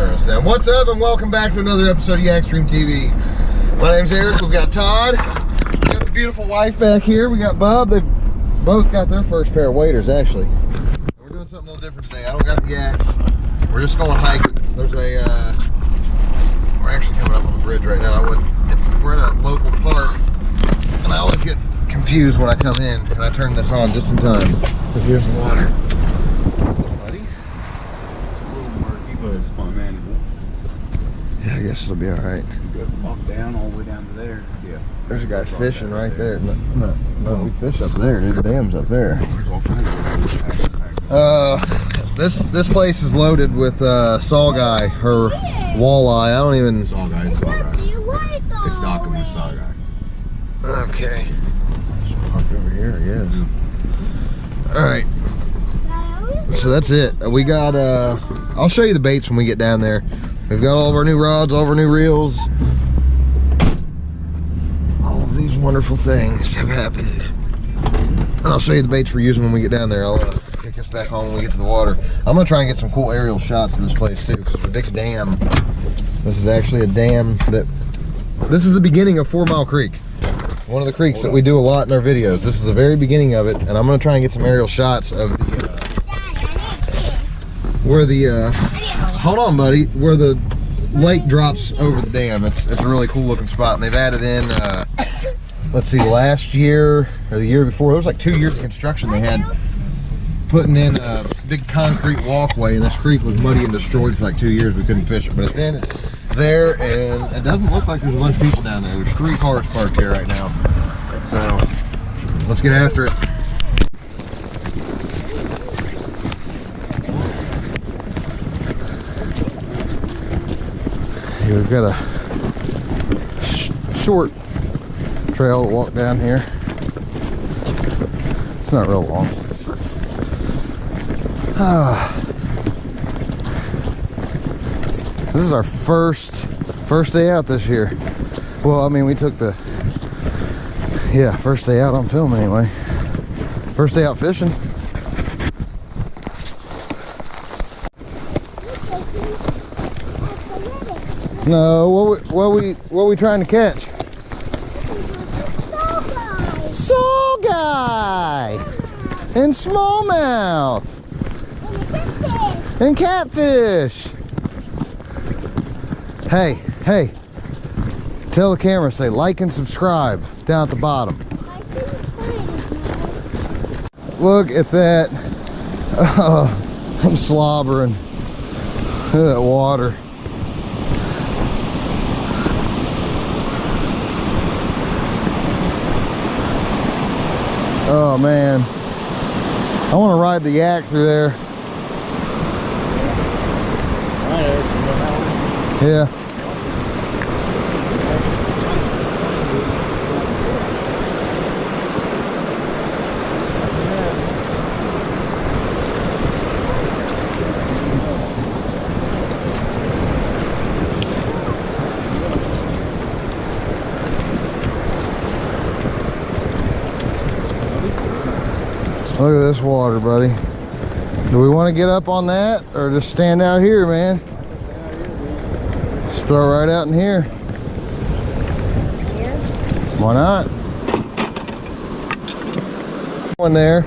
turn us down. What's up, and welcome back to another episode of Yak Stream TV. My name's Eric. We've got Todd. We got the beautiful wife back here. We got Bub. They've both got their first pair of waders, actually. We're doing something a little different today. I don't got the yaks. We're just going hiking. There's a we're actually coming up on the bridge right now. We're in a local park, and I always get confused when I come in, and I turn this on just in time because here's the water. What's up, buddy? It's a little murky, but it's fun, manageable. Yeah, I guess it'll be all right. You go walk down all the way down to there. Yeah. There's a guy fishing right there. No, we fish up there, dude. The dam's up there. There's all kinds of this place is loaded with Saugeye, her walleye. I don't even. Saugeye. It's stocking with Saugeye. Okay. Just park over here, I guess. All right. So that's it. We got. I'll show you the baits when we get down there. We've got all of our new rods, all of our new reels. All of these wonderful things have happened. And I'll show you the baits we're using when we get down there. I'll kick us back on when we get to the water. I'm gonna try and get some cool aerial shots of this place too, because we're dig a dam. This is actually a dam this is the beginning of 4 Mile Creek. One of the creeks that we do a lot in our videos. This is the very beginning of it, and I'm gonna try and get some aerial shots of hold on, buddy, where the lake drops over the dam. It's a really cool looking spot, and they've added in let's see, last year or the year before, it was like 2 years of construction. They had putting in a big concrete walkway, and this creek was muddy and destroyed for like 2 years. We couldn't fish it, but it's there, and it doesn't look like there's a bunch of people down there. There's 3 cars parked here right now, so let's get after it. Here we've got a short trail to walk down here. It's not real long. This is our first day out this year. Well, I mean, we took the first day out on film anyway. First day out fishing. No, what we trying to catch? Saugeye and smallmouth and catfish. Hey, tell the camera, say like and subscribe down at the bottom. Look at that. I'm slobbering. Look at that water. Oh man, I want to ride the yak through there. Yeah. Look at this water, buddy. Do we want to get up on that or just stand out here, man? Just throw right out in here. Why not? One there.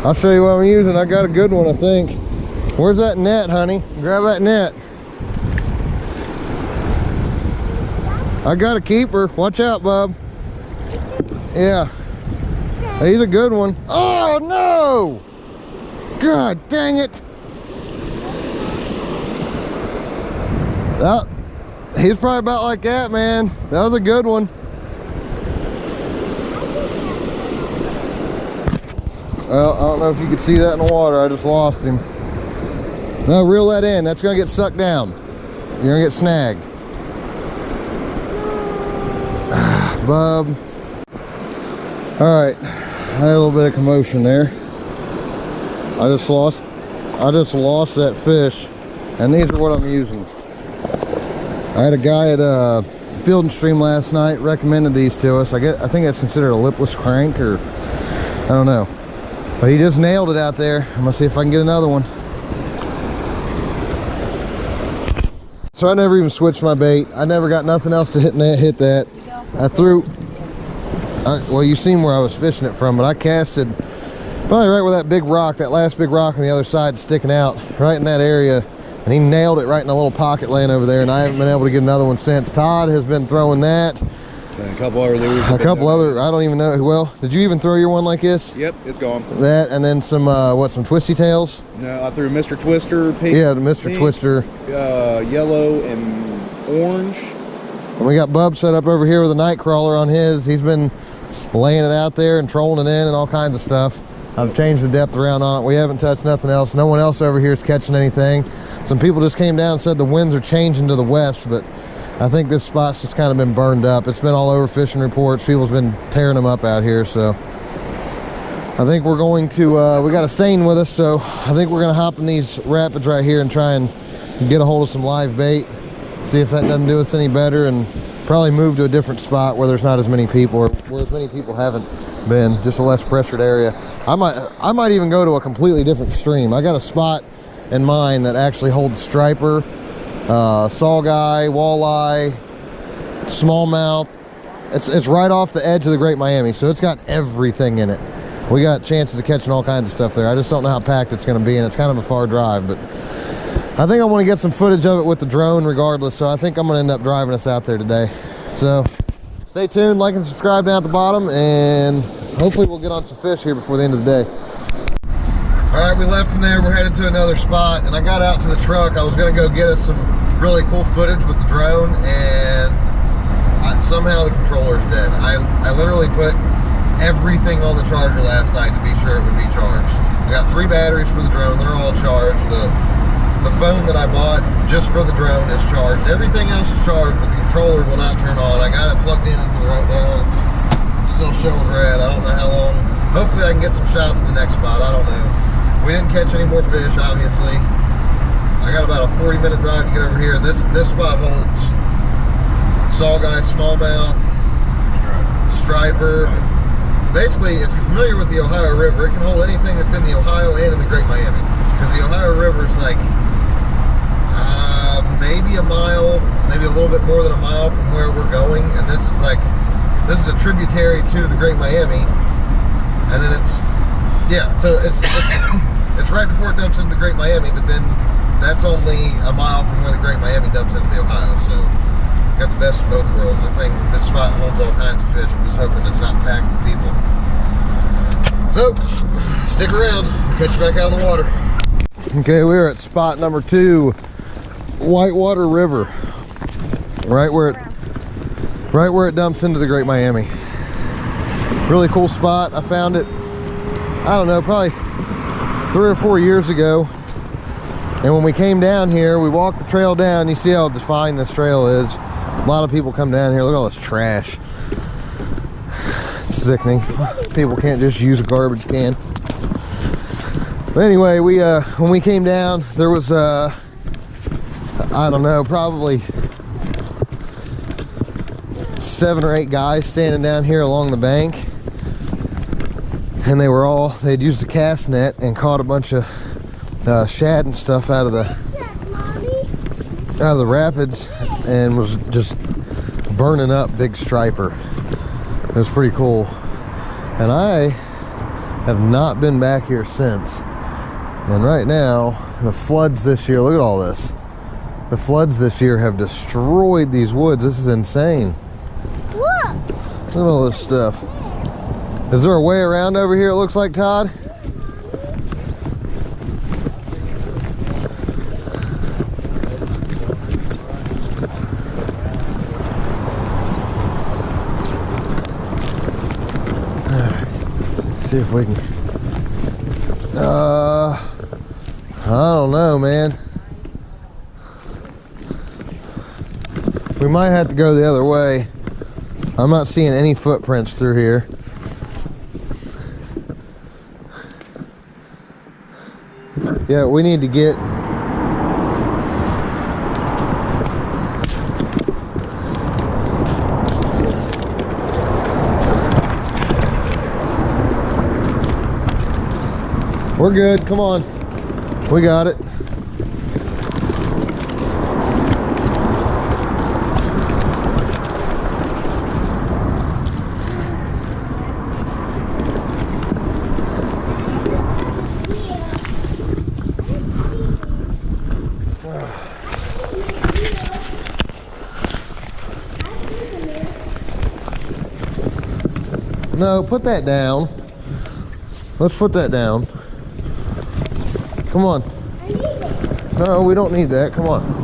I'll show you what I'm using. I got a good one, I think. Where's that net, honey? Grab that net. I got a keeper. Watch out, bub. Yeah. He's a good one. Oh no! God dang it! He's probably about like that, man. That was a good one. Well, I don't know if you could see that in the water. I just lost him. No, reel that in. That's gonna get sucked down. You're gonna get snagged. Bub. All right. I had a little bit of commotion there. I just lost that fish, and these are what I'm using. I had a guy at Field and Stream last night recommended these to us. I think that's considered a lipless crank, or I don't know, but he just nailed it out there. I'm gonna see if I can get another one. So I never even switched my bait. I never got nothing else to hit that. I threw, well, you seen where I was fishing it from, but I casted probably right where that big rock, that last big rock on the other side sticking out, right in that area. And he nailed it right in a little pocket laying over there, and I haven't been able to get another one since. Todd has been throwing that. And a couple other lures. A couple other, I don't even know. Well, did you even throw your one like this? Yep, it's gone. That, and then some, some twisty tails? No, I threw Mr. Twister, pink. Yeah, the Mr. Pink, Twister. Yellow and orange. And we got Bub set up over here with a night crawler on his. He's been laying it out there and trolling it in and all kinds of stuff. I've changed the depth around on it. We haven't touched nothing else. No one else over here is catching anything. Some people just came down and said the winds are changing to the west, but I think this spot's just kind of been burned up. It's been all over fishing reports. People's been tearing them up out here, so I think we're going to, we got a seine with us, so I think we're gonna hop in these rapids right here and try and get a hold of some live bait, see if that doesn't do us any better, and probably move to a different spot where there's not as many people, or where as many people haven't been, just a less pressured area. I might even go to a completely different stream. I got a spot in mind that actually holds striper, saugeye, walleye, smallmouth. It's right off the edge of the Great Miami, so it's got everything in it. We got chances of catching all kinds of stuff there. I just don't know how packed it's going to be, and it's kind of a far drive, but I think I want to get some footage of it with the drone regardless, so I think I'm going to end up driving us out there today. So stay tuned, like and subscribe down at the bottom, and hopefully we'll get on some fish here before the end of the day. All right, we left from there. We're headed to another spot, and I got out to the truck. I was going to go get us some really cool footage with the drone, and somehow the controller's dead. I literally put everything on the charger last night to be sure it would be charged. I got 3 batteries for the drone. They're all charged. The phone that I bought just for the drone is charged. Everything else is charged, but the controller will not turn on. I got it plugged in here right now. It's still showing red. I don't know how long. Hopefully I can get some shots in the next spot. I don't know. We didn't catch any more fish, obviously. I got about a 40-minute drive to get over here. This spot holds saugeye, smallmouth, striper. Basically, if you're familiar with the Ohio River, it can hold anything that's in the Ohio and in the Great Miami. Because the Ohio River is like maybe a mile, maybe a little bit more than a mile from where we're going, and this is a tributary to the Great Miami, and then it's right before it dumps into the Great Miami, but then that's only a mile from where the Great Miami dumps into the Ohio. So got the best of both worlds. This spot holds all kinds of fish. I'm just hoping it's not packed with people. So stick around, catch you back out on the water. Okay, we're at spot number 2, Whitewater River, right where it dumps into the Great Miami. Really cool spot. I found it, I don't know, probably 3 or 4 years ago, and when we came down here, we walked the trail down. You see how defined this trail is. A lot of people come down here. Look at all this trash. It's sickening. People can't just use a garbage can. But anyway, when we came down, there was I don't know, probably 7 or 8 guys standing down here along the bank, and they'd used a cast net and caught a bunch of shad and stuff out of the rapids, and was just burning up big striper. It was pretty cool, and I have not been back here since. And right now, the floods this year, look at all this. The floods this year have destroyed these woods. This is insane. Look at all this stuff. Is there a way around over here, it looks like, Todd? See if we can, I don't know, man. We might have to go the other way. I'm not seeing any footprints through here. Yeah, we need to get, we're good, come on. We got it. No, put that down. Let's put that down. Come on. No, we don't need that. Come on.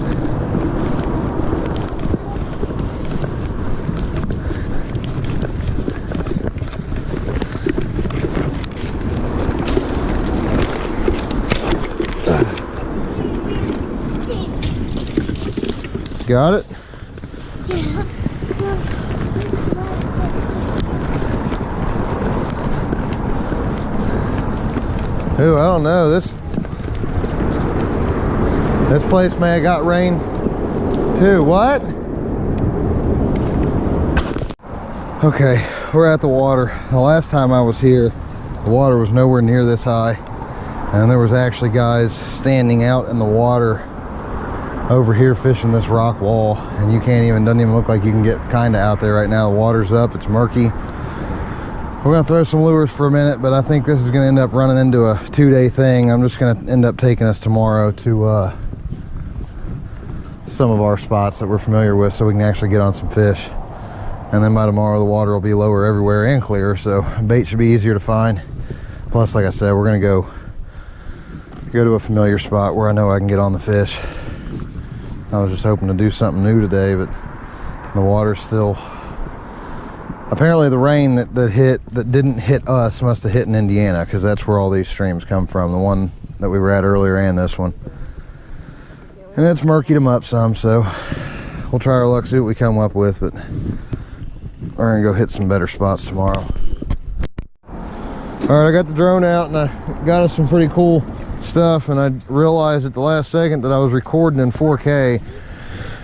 Got it? Ooh, I don't know. This place may have got rain too. What? Okay, we're at the water. The last time I was here, the water was nowhere near this high, and there was actually guys standing out in the water over here fishing this rock wall, and you can't even, doesn't even look like you can get kind of out there right now. The water's up, it's murky. We're gonna throw some lures for a minute, but I think this is gonna end up running into a 2-day thing. I'm just gonna end up taking us tomorrow to some of our spots that we're familiar with so we can actually get on some fish. And then by tomorrow the water will be lower everywhere and clear, so bait should be easier to find. Plus, like I said, we're gonna go to a familiar spot where I know I can get on the fish. I was just hoping to do something new today, but the water's still, apparently the rain that didn't hit us must have hit in Indiana, because that's where all these streams come from, the one that we were at earlier and this one. And it's murkied them up some, so we'll try our luck, see what we come up with, but we're gonna go hit some better spots tomorrow. All right, I got the drone out and I got us some pretty cool stuff, and I realized at the last second that I was recording in 4K,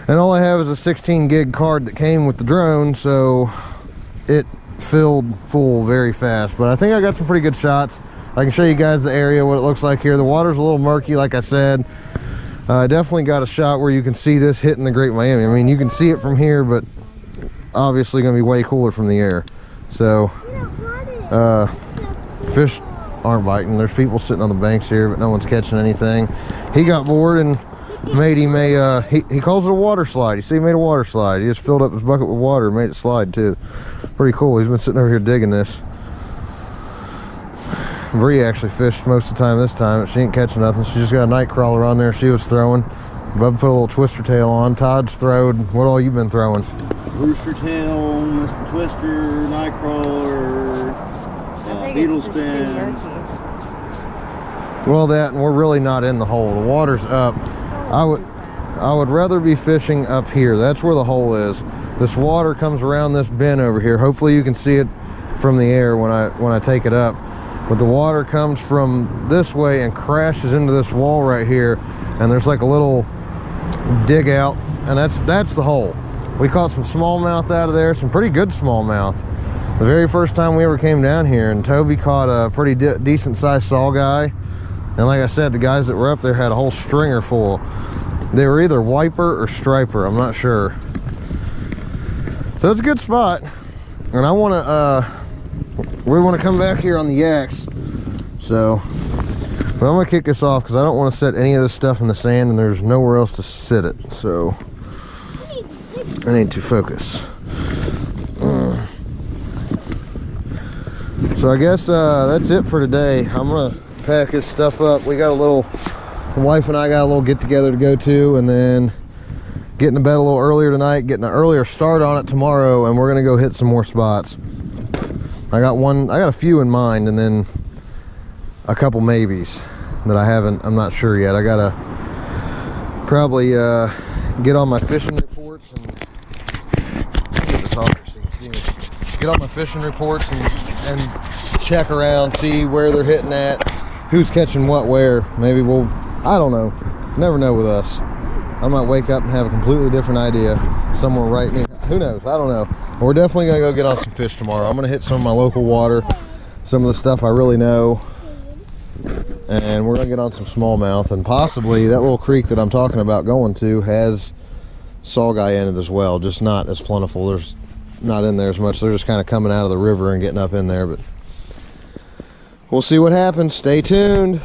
and all I have is a 16 gig card that came with the drone, so it filled full very fast. But I think I got some pretty good shots. I can show you guys the area, what it looks like here. The water's a little murky, like I said. I definitely got a shot where you can see this hitting the Great Miami. I mean, you can see it from here, but obviously gonna be way cooler from the air. So fish aren't biting. There's people sitting on the banks here, but no one's catching anything. He got bored and made him a he calls it a water slide. You see, he made a water slide. He just filled up his bucket with water and made it slide too. Pretty cool. He's been sitting over here digging this. Bree actually fished most of the time this time, but she ain't catching nothing. She just got a night crawler on there she was throwing. Bubba put a little twister tail on. Todd's throwed. What all you been throwing? Rooster tail, Mr. Twister, night crawler, beetle spin. Well, that, and we're really not in the hole. The water's up. I would rather be fishing up here. That's where the hole is. This water comes around this bend over here. Hopefully you can see it from the air when I take it up. But the water comes from this way and crashes into this wall right here, and there's like a little dig out, and that's the hole. We caught some smallmouth out of there, some pretty good smallmouth. The very first time we ever came down here, and Toby caught a pretty decent sized Saugeye. And like I said, the guys that were up there had a whole stringer full. They were either wiper or striper, I'm not sure. So it's a good spot. And I we want to come back here on the yaks. So, but I'm gonna kick this off because I don't want to set any of this stuff in the sand, and there's nowhere else to sit it. So I need to focus. So I guess that's it for today. I'm gonna pack this stuff up. We got the wife and I got a little get together to go to, and then getting to bed a little earlier tonight, getting an earlier start on it tomorrow, and we're gonna go hit some more spots. I got a few in mind, and then a couple maybes that I'm not sure yet. I gotta probably get on my fishing reports and get the talker so you can see me. Get on my fishing reports and check around, see where they're hitting at, who's catching what where. Maybe I don't know, never know with us. I might wake up and have a completely different idea. Someone will write me, who knows, I don't know. We're definitely gonna go get on some fish tomorrow. I'm gonna hit some of my local water, some of the stuff I really know, and we're gonna get on some smallmouth, and possibly that little creek that I'm talking about going to has Saugeye in it as well, just not as plentiful. There's not in there as much. They're just kind of coming out of the river and getting up in there, but we'll see what happens. Stay tuned.